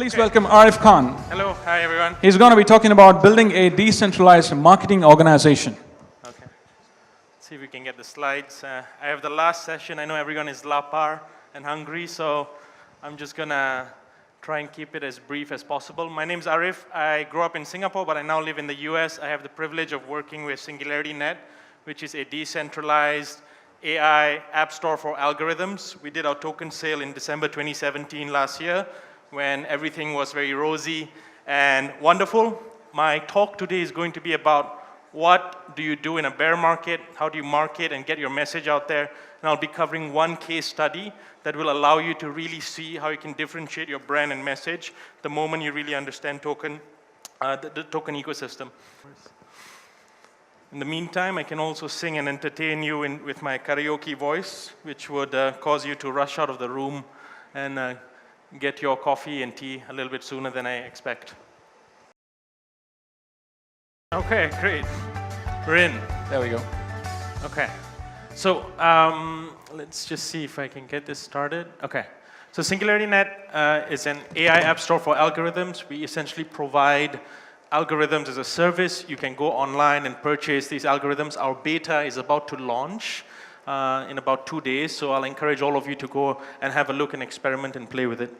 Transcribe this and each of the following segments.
Please welcome Arif Khan. Hello, hi everyone. He's going to be talking about building a decentralized marketing organization. Okay, let's see if we can get the slides. I have the last session. I know everyone is lapar and hungry, so I'm just gonna try and keep it as brief as possible. My name's Arif. I grew up in Singapore, but I now live in the US. I have the privilege of working with SingularityNET, which is a decentralized AI app store for algorithms. We did our token sale in December 2017 last year, when everything was very rosy and wonderful. My talk today is going to be about what do you do in a bear market, how do you market and get your message out there, and I'll be covering one case study that will allow you to really see how you can differentiate your brand and message the moment you really understand token, the token ecosystem. In the meantime, I can also sing and entertain you with my karaoke voice, which would cause you to rush out of the room and get your coffee and tea a little bit sooner than I expect. Okay, great. We're in. There we go. Okay. So let's just see if I can get this started. Okay. So SingularityNET is an AI app store for algorithms. We essentially provide algorithms as a service. You can go online and purchase these algorithms. Our beta is about to launch in about 2 days, so I'll encourage all of you to go and have a look and experiment and play with it.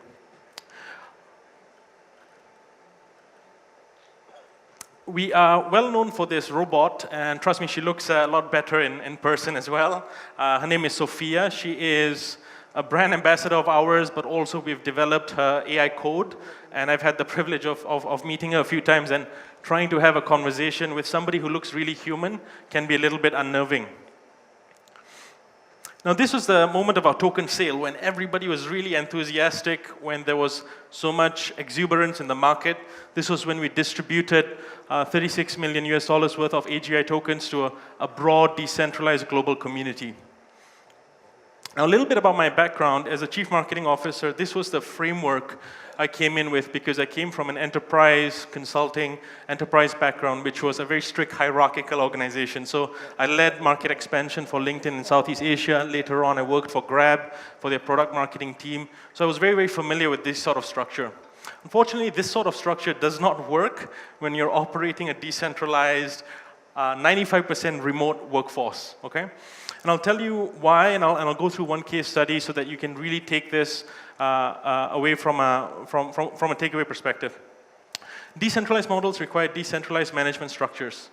We are well known for this robot, and trust me, she looks a lot better in person as well. Her name is Sophia. She is a brand ambassador of ours, but also we've developed her AI code, and I've had the privilege of meeting her a few times, and trying to have a conversation with somebody who looks really human can be a little bit unnerving. Now, this was the moment of our token sale when everybody was really enthusiastic, when there was so much exuberance in the market. This was when we distributed $36 million US worth of AGI tokens to a broad, decentralized global community. Now, a little bit about my background. As a chief marketing officer, this was the framework I came in with because I came from an enterprise consulting, enterprise background, which was a very strict hierarchical organization. So I led market expansion for LinkedIn in Southeast Asia. Later on, I worked for Grab for their product marketing team. So I was very, very familiar with this sort of structure. Unfortunately, this sort of structure does not work when you're operating a decentralized 95% remote workforce, okay? And I'll tell you why, and I'll go through one case study so that you can really take this away from a takeaway perspective. Decentralized models require decentralized management structures.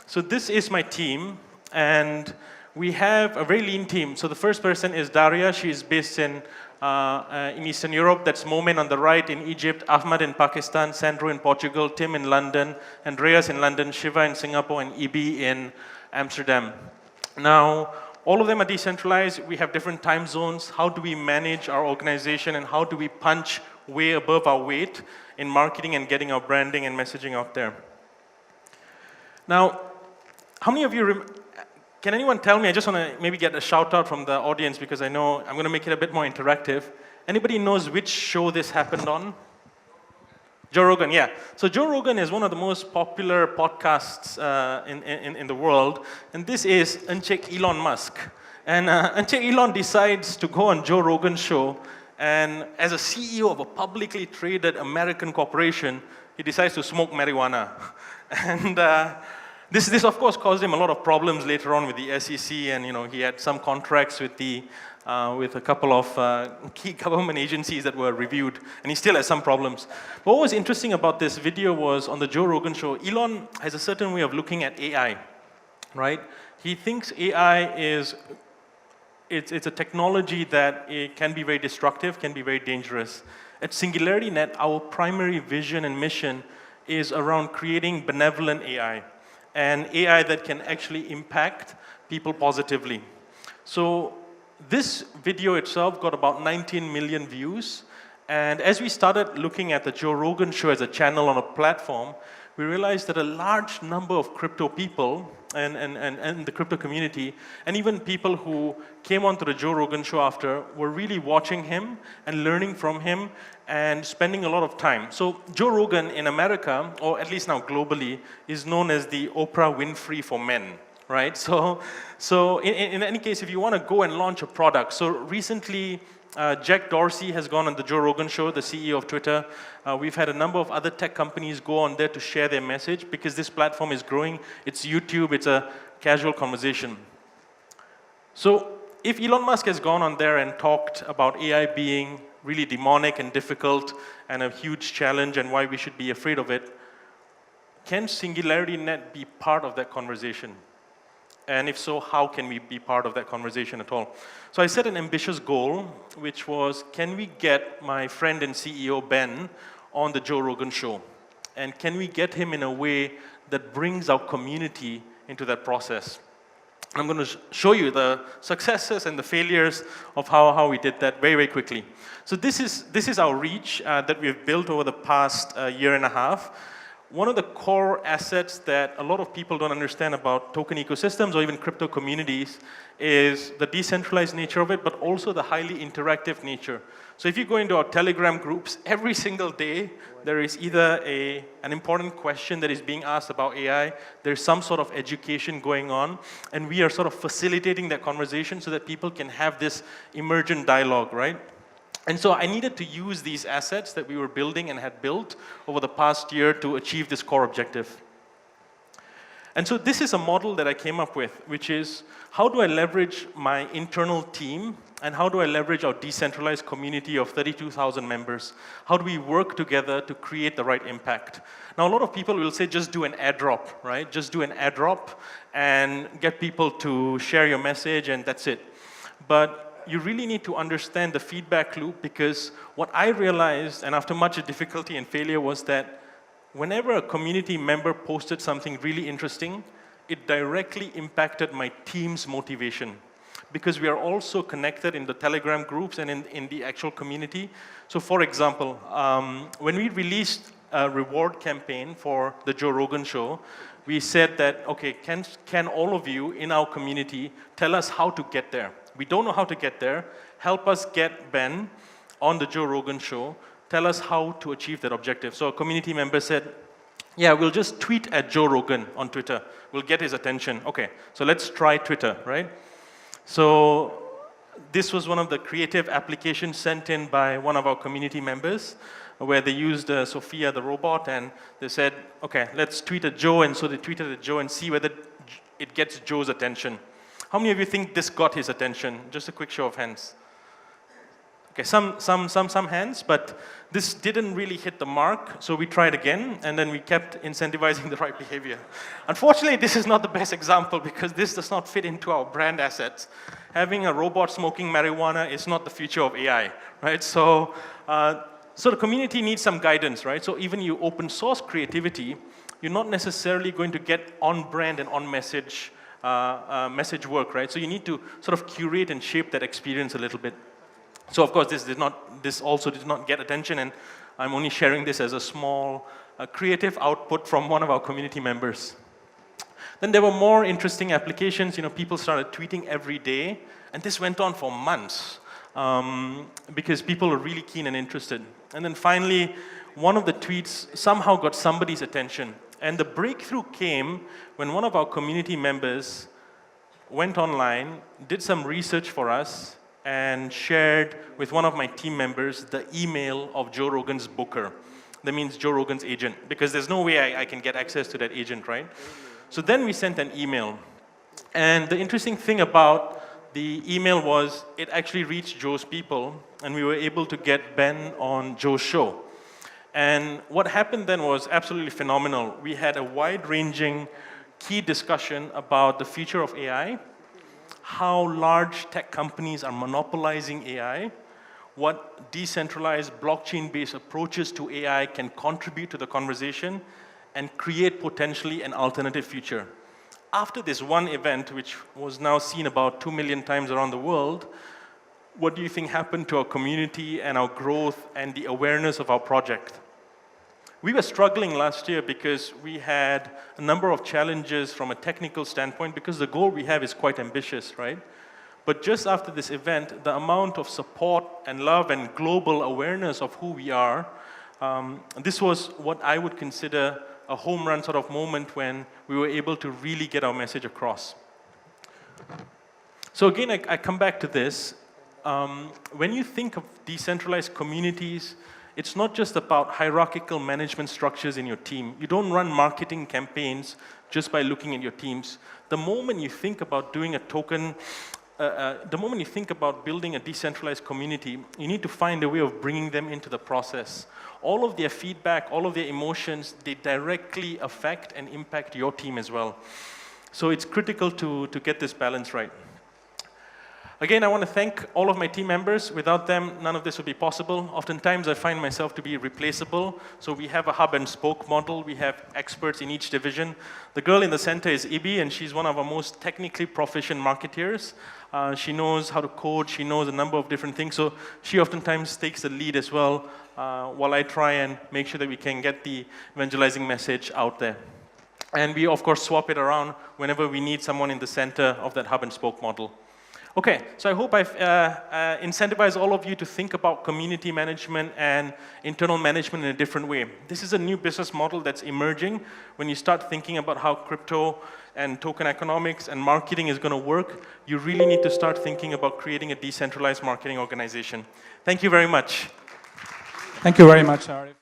So this is my team, and we have a very lean team. So the first person is Daria. She is based in Eastern Europe. That's Momen on the right in Egypt, Ahmad in Pakistan, Sandro in Portugal, Tim in London, Andreas in London, Shiva in Singapore, and Ibi in Amsterdam. Now, all of them are decentralized. We have different time zones. How do we manage our organization, and how do we punch way above our weight in marketing and getting our branding and messaging out there? Now, how many of you, can anyone tell me, I just want to maybe get a shout out from the audience because I know I'm going to make it a bit more interactive. Anybody knows which show this happened on? Joe Rogan, yeah. So Joe Rogan is one of the most popular podcasts in the world, and this is Encik Elon Musk. And Encik Elon decides to go on Joe Rogan's show, and as a CEO of a publicly traded American corporation, he decides to smoke marijuana. And this of course caused him a lot of problems later on with the SEC, and he had some contracts with a couple of key government agencies that were reviewed, and he still has some problems. But what was interesting about this video was on the Joe Rogan show, Elon has a certain way of looking at AI, right? He thinks AI it's a technology that it can be very destructive, can be very dangerous. At SingularityNET, our primary vision and mission is around creating benevolent AI, and AI that can actually impact people positively. So this video itself got about 19 million views, and as we started looking at the Joe Rogan show as a channel on a platform, we realized that a large number of crypto people and the crypto community, and even people who came onto the Joe Rogan show after, were really watching him and learning from him and spending a lot of time. So Joe Rogan in America, or at least now globally, is known as the Oprah Winfrey for men, right? So in any case, if you want to go and launch a product, so recently, Jack Dorsey has gone on the Joe Rogan Show, the CEO of Twitter. We've had a number of other tech companies go on there to share their message because this platform is growing. It's YouTube, it's a casual conversation. So if Elon Musk has gone on there and talked about AI being really demonic and difficult and a huge challenge and why we should be afraid of it, can SingularityNET be part of that conversation? And if so, how can we be part of that conversation at all? So I set an ambitious goal, which was, can we get my friend and CEO, Ben, on the Joe Rogan Show? And can we get him in a way that brings our community into that process? I'm going to show you the successes and the failures of how we did that very, very quickly. So this is our reach that we've built over the past year and a half. One of the core assets that a lot of people don't understand about token ecosystems or even crypto communities is the decentralized nature of it, but also the highly interactive nature. So if you go into our Telegram groups, every single day, there is either an important question that is being asked about AI, there's some sort of education going on, and we are sort of facilitating that conversation so that people can have this emergent dialogue, right? And so I needed to use these assets that we were building and had built over the past year to achieve this core objective. And so this is a model that I came up with, which is, how do I leverage my internal team and how do I leverage our decentralized community of 32,000 members? How do we work together to create the right impact? Now, a lot of people will say, just do an airdrop, right? Just do an airdrop and get people to share your message and that's it. But you really need to understand the feedback loop, because what I realized, and after much difficulty and failure, was that whenever a community member posted something really interesting, it directly impacted my team's motivation. Because we are also connected in the Telegram groups and in the actual community. So for example, when we released a reward campaign for the Joe Rogan Show, we said that, okay, can all of you in our community tell us how to get there? We don't know how to get there. Help us get Ben on the Joe Rogan Show. Tell us how to achieve that objective. So a community member said, yeah, we'll just tweet at Joe Rogan on Twitter. We'll get his attention. Okay, so let's try Twitter, right? So this was one of the creative applications sent in by one of our community members, where they used Sophia, the robot, and they said, okay, let's tweet at Joe, and so they tweeted at Joe and see whether it gets Joe's attention. How many of you think this got his attention? Just a quick show of hands. Okay, some hands, but this didn't really hit the mark, so we tried again, and then we kept incentivizing the right behavior. Unfortunately, this is not the best example because this does not fit into our brand assets. Having a robot smoking marijuana is not the future of AI, right? So the community needs some guidance, right? So even you open source creativity, you're not necessarily going to get on brand and on message message work, right? So you need to sort of curate and shape that experience a little bit. So of course, this also did not get attention, and I'm only sharing this as a small creative output from one of our community members. Then there were more interesting applications. You know, people started tweeting every day, and this went on for months because people were really keen and interested. And then finally, one of the tweets somehow got somebody's attention. And the breakthrough came when one of our community members went online, did some research for us, and shared with one of my team members the email of Joe Rogan's booker. That means Joe Rogan's agent, because there's no way I can get access to that agent, right? So then we sent an email. And the interesting thing about the email was it actually reached Joe's people, and we were able to get Ben on Joe's show. And what happened then was absolutely phenomenal. We had a wide-ranging key discussion about the future of AI, how large tech companies are monopolizing AI, what decentralized blockchain-based approaches to AI can contribute to the conversation, and create potentially an alternative future. After this one event, which was now seen about 2 million times around the world, what do you think happened to our community and our growth and the awareness of our project? We were struggling last year because we had a number of challenges from a technical standpoint, because the goal we have is quite ambitious, right? But just after this event, the amount of support and love and global awareness of who we are, this was what I would consider a home run sort of moment when we were able to really get our message across. So again, I come back to this. When you think of decentralized communities, it's not just about hierarchical management structures in your team. You don't run marketing campaigns just by looking at your teams. The moment you think about doing a token, the moment you think about building a decentralized community, you need to find a way of bringing them into the process. All of their feedback, all of their emotions, they directly affect and impact your team as well. So it's critical to get this balance right. Again, I want to thank all of my team members. Without them, none of this would be possible. Oftentimes, I find myself to be replaceable. So we have a hub and spoke model. We have experts in each division. The girl in the center is Ibi, and she's one of our most technically proficient marketeers. She knows how to code. She knows a number of different things. So she oftentimes takes the lead as well, while I try and make sure that we can get the evangelizing message out there. And we, of course, swap it around whenever we need someone in the center of that hub and spoke model. Okay, so I hope I've incentivized all of you to think about community management and internal management in a different way. This is a new business model that's emerging when you start thinking about how crypto and token economics and marketing is going to work. You really need to start thinking about creating a decentralized marketing organization. Thank you very much. Thank you very much, Arif.